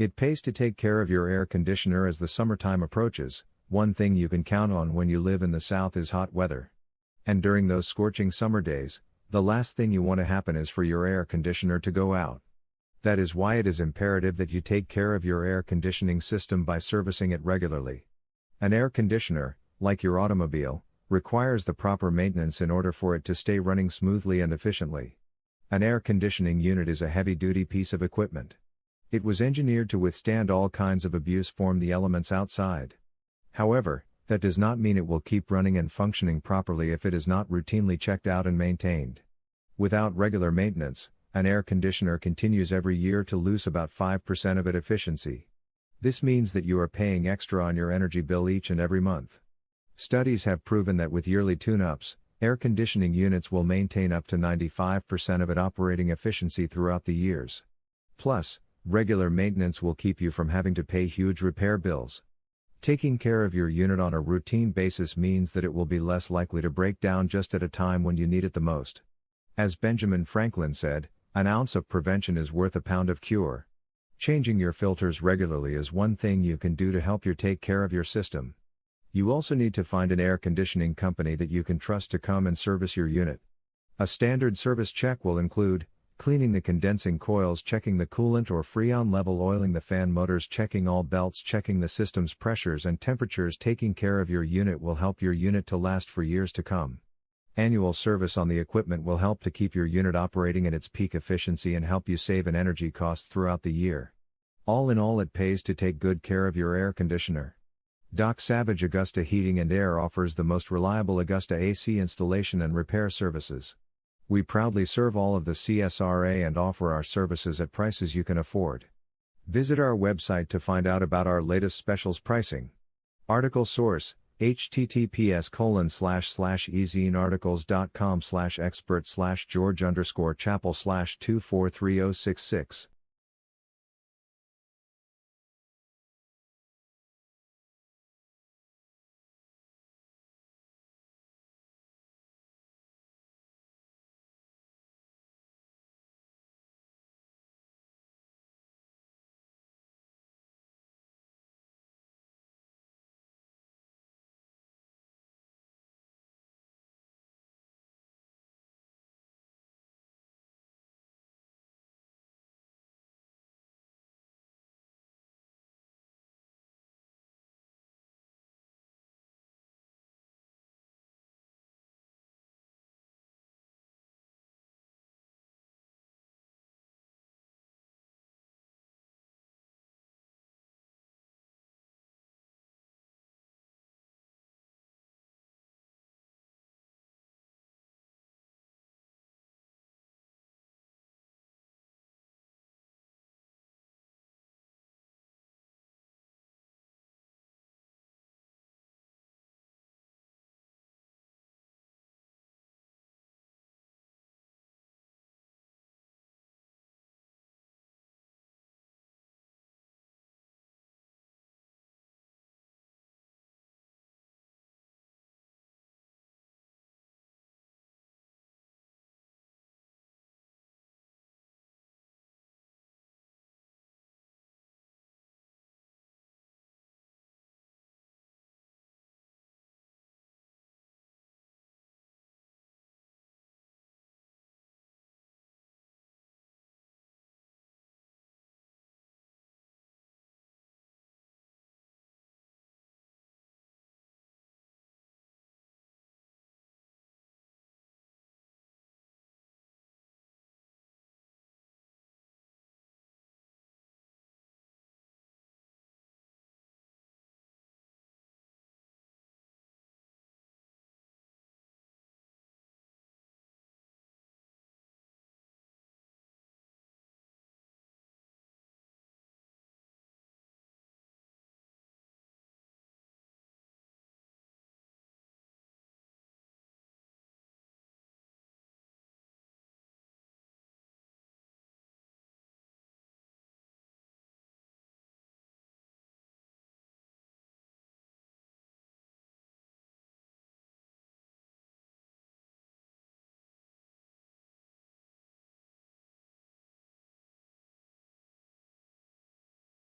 It pays to take care of your air conditioner as the summertime approaches. One thing you can count on when you live in the South is hot weather. And during those scorching summer days, the last thing you want to happen is for your air conditioner to go out. That is why it is imperative that you take care of your air conditioning system by servicing it regularly. An air conditioner, like your automobile, requires the proper maintenance in order for it to stay running smoothly and efficiently. An air conditioning unit is a heavy-duty piece of equipment. It was engineered to withstand all kinds of abuse from the elements outside. However, that does not mean it will keep running and functioning properly if it is not routinely checked out and maintained. Without regular maintenance, an air conditioner continues every year to lose about 5% of its efficiency. This means that you are paying extra on your energy bill each and every month. Studies have proven that with yearly tune-ups, air conditioning units will maintain up to 95% of its operating efficiency throughout the years. Plus, regular maintenance will keep you from having to pay huge repair bills. Taking care of your unit on a routine basis means that it will be less likely to break down just at a time when you need it the most. As Benjamin Franklin said, an ounce of prevention is worth a pound of cure. Changing your filters regularly is one thing you can do to help you take care of your system. You also need to find an air conditioning company that you can trust to come and service your unit. A standard service check will include cleaning the condensing coils, checking the coolant or freon level, oiling the fan motors, checking all belts, checking the system's pressures and temperatures. Taking care of your unit will help your unit to last for years to come. Annual service on the equipment will help to keep your unit operating at its peak efficiency and help you save in energy costs throughout the year. All in all, it pays to take good care of your air conditioner. Doc Savage Augusta Heating and Air offers the most reliable Augusta AC installation and repair services. We proudly serve all of the CSRA and offer our services at prices you can afford. Visit our website to find out about our latest specials pricing. Article source: https://ezinearticles.com/expert/George_Chapel/243066